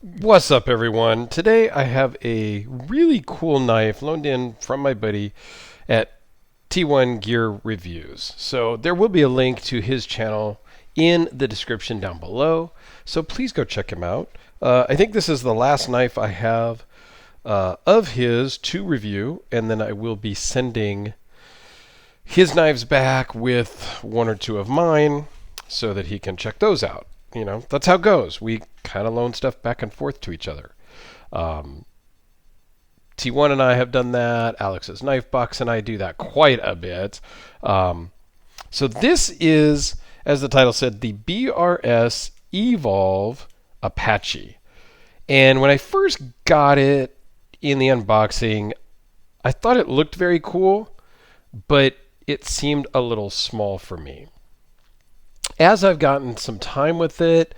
What's up, everyone? Today I have a really cool knife loaned in from my buddy at T1 Gear Reviews. So there will be a link to his channel in the description down below. So please go check him out. I think this is the last knife I have of his to review, and then I will be sending his knives back with one or two of mine so that he can check those out. You know, that's how it goes. We kind of loan stuff back and forth to each other. Um, T1 and I have done that. Alex's Knife Box and I do that quite a bit. So this is, as the title said, the BRS E-Volve Apache. And when I first got it in the unboxing, I thought it looked very cool, but it seemed a little small for me. As I've gotten some time with it,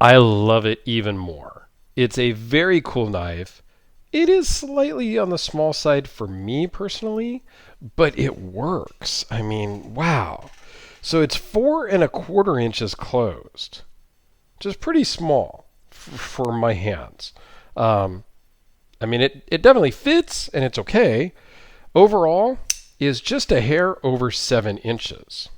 I love it even more. It's a very cool knife. It is slightly on the small side for me personally, but it works. I mean, wow. So it's 4¼ inches closed, which is pretty small for my hands. I mean, it definitely fits and it's okay. Overall, is just a hair over 7 inches.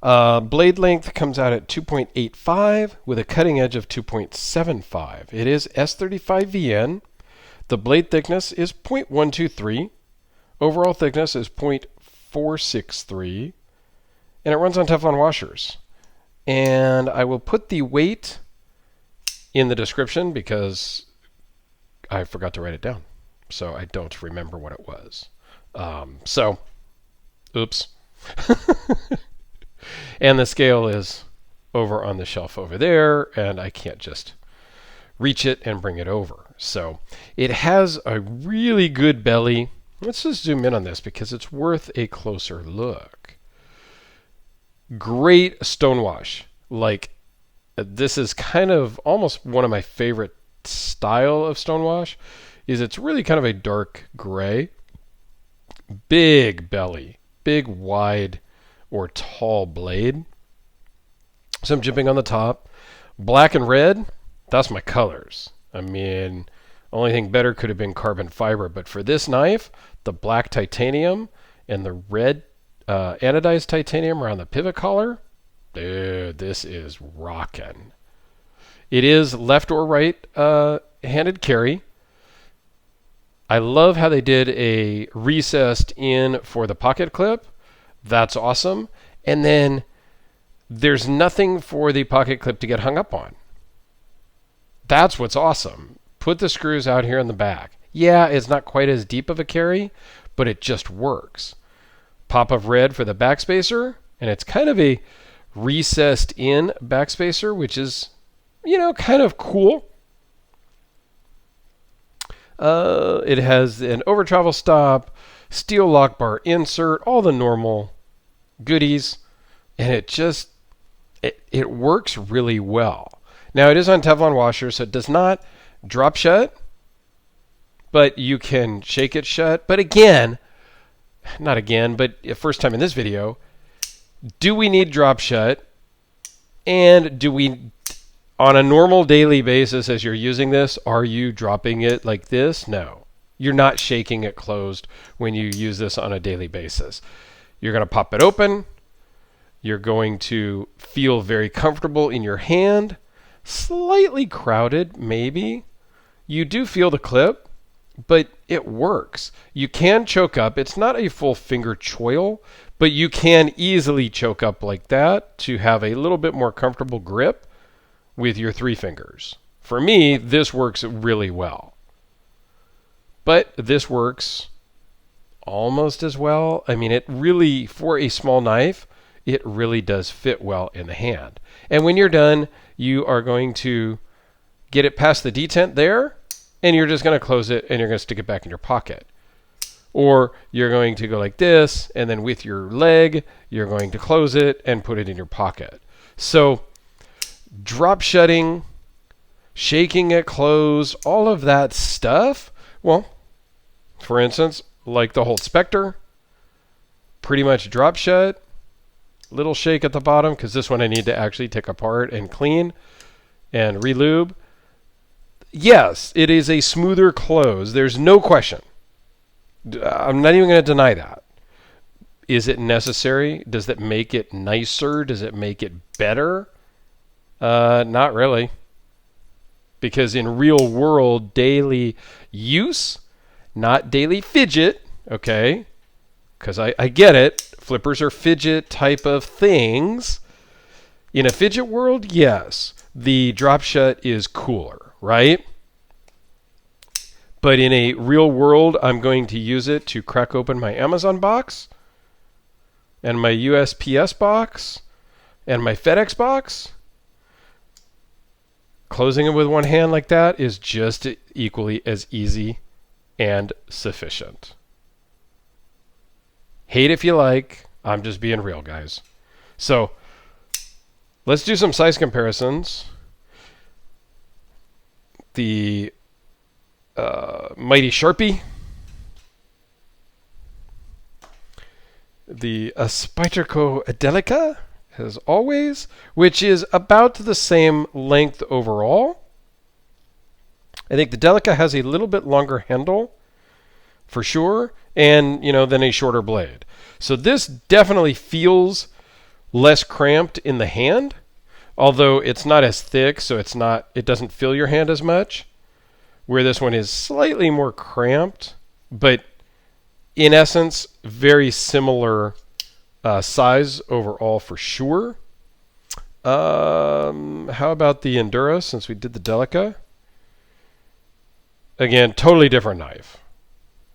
Blade length comes out at 2.85 with a cutting edge of 2.75. It is S35VN. The blade thickness is 0.123. Overall thickness is 0.463. And it runs on Teflon washers. And I will put the weight in the description because I forgot to write it down. So I don't remember what it was. Oops. And the scale is over on the shelf over there, and I can't just reach it and bring it over. So it has a really good belly. Let's just zoom in on this because it's worth a closer look. Great stonewash. Like, this is kind of almost one of my favorite style of stonewash. Is it's really kind of a dark gray. Big belly. Big, wide, or tall blade. Some jimping on the top. Black and red, that's my colors. I mean, only thing better could have been carbon fiber, but for this knife, the black titanium and the red anodized titanium around the pivot collar, dude, this is rockin'. It is left or right handed carry. I love how they did a recessed in for the pocket clip. That's awesome. And then there's nothing for the pocket clip to get hung up on. That's what's awesome. Put the screws out here in the back. Yeah, it's not quite as deep of a carry, but it just works. Pop of red for the backspacer, and it's kind of a recessed in backspacer, which is, you know, kind of cool. It has an over travel stop, steel lock bar insert, all the normal goodies, and it works really well. Now it is on Teflon washer, so it does not drop shut, but you can shake it shut. But first time in this video, do we need drop shut? And do we, on a normal daily basis as you're using this, are you dropping it like this? No. You're not shaking it closed when you use this on a daily basis. You're going to pop it open. You're going to feel very comfortable in your hand. Slightly crowded, maybe. You do feel the clip, but it works. You can choke up. It's not a full finger choil, but you can easily choke up like that to have a little bit more comfortable grip with your 3 fingers. For me, this works really well. But this works almost as well. I mean, it really, for a small knife, it really does fit well in the hand. And when you're done, you are going to get it past the detent there, and you're just going to close it, and you're going to stick it back in your pocket. Or you're going to go like this, and then with your leg, you're going to close it and put it in your pocket. So drop shutting, shaking it closed, all of that stuff, well, for instance, like the Holt Spectre, pretty much drop shut, little shake at the bottom because this one I need to actually take apart and clean. and relube, yes, it is a smoother close. There's no question. I'm not even going to deny that. Is it necessary? Does that make it nicer? Does it make it better? Not really. Because in real world daily use, not daily fidget, okay? Because I get it. Flippers are fidget type of things. In a fidget world, yes, the drop shut is cooler, right? But in a real world, I'm going to use it to crack open my Amazon box and my USPS box and my FedEx box. Closing it with one hand like that is just equally as easy and sufficient. Hate if you like. I'm just being real, guys. So let's do some size comparisons. The Mighty Sharpie, the Spyderco Delica, as always, which is about the same length overall. I think the Delica has a little bit longer handle, for sure, and then a shorter blade. So this definitely feels less cramped in the hand, although it's not as thick, so it doesn't fill your hand as much. Where this one is slightly more cramped, but in essence, very similar size overall for sure. How about the Endura, since we did the Delica? Again, totally different knife,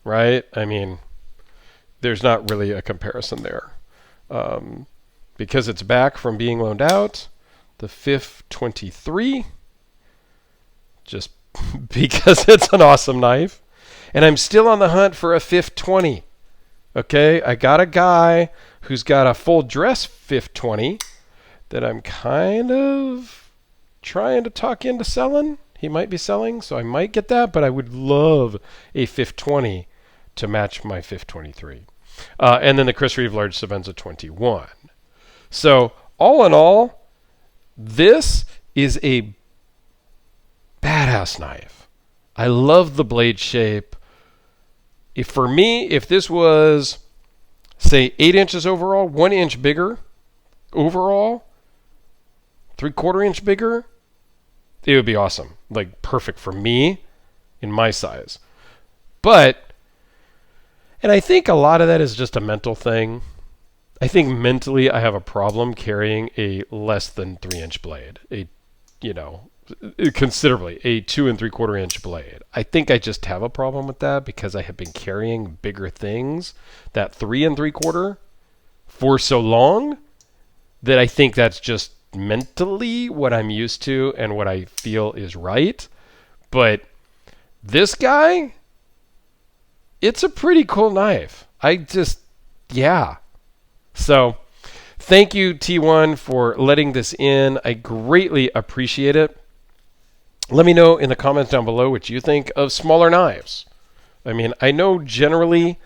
right? I mean, there's not really a comparison there. Because it's back from being loaned out, the FIF 23, just because it's an awesome knife. And I'm still on the hunt for a FIF 20. Okay, I got a guy who's got a full dress FIF 20 that I'm kind of trying to talk into selling. He might be selling, so I might get that, but I would love a FIF 20 to match my FIF 23. And then the Chris Reeve Large Savenza 21. So all in all, this is a badass knife. I love the blade shape. For me, if this was, say, 8 inches overall, 1 inch bigger overall, 3/4 inch bigger, it would be awesome. Like, perfect for me in my size. But, and I think a lot of that is just a mental thing. I think mentally I have a problem carrying a less than 3 inch blade. Considerably, a 2 3/4 inch blade. I think I just have a problem with that because I have been carrying bigger things, that 3 3/4, for so long that I think that's just mentally what I'm used to and what I feel is right. But this guy, it's a pretty cool knife. Yeah. So thank you, T1, for letting this in. I greatly appreciate it. Let me know in the comments down below what you think of smaller knives. I mean, I know generally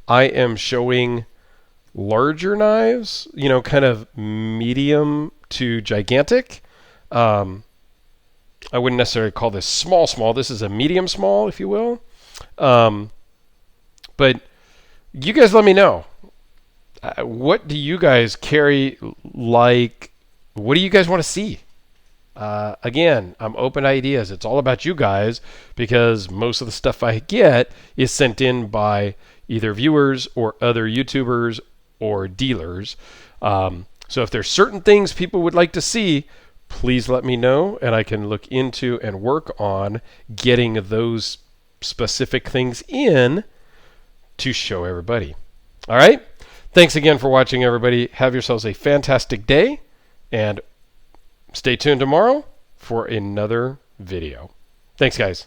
I am showing larger knives, kind of medium to gigantic. I wouldn't necessarily call this small. This is a medium small, if you will. But you guys let me know. What do you guys carry like? What do you guys want to see? Again, I'm open to ideas. It's all about you guys because most of the stuff I get is sent in by either viewers or other YouTubers or dealers. So if there's certain things people would like to see, please let me know and I can look into and work on getting those specific things in to show everybody. All right? Thanks again for watching, everybody. Have yourselves a fantastic day and stay tuned tomorrow for another video. Thanks, guys.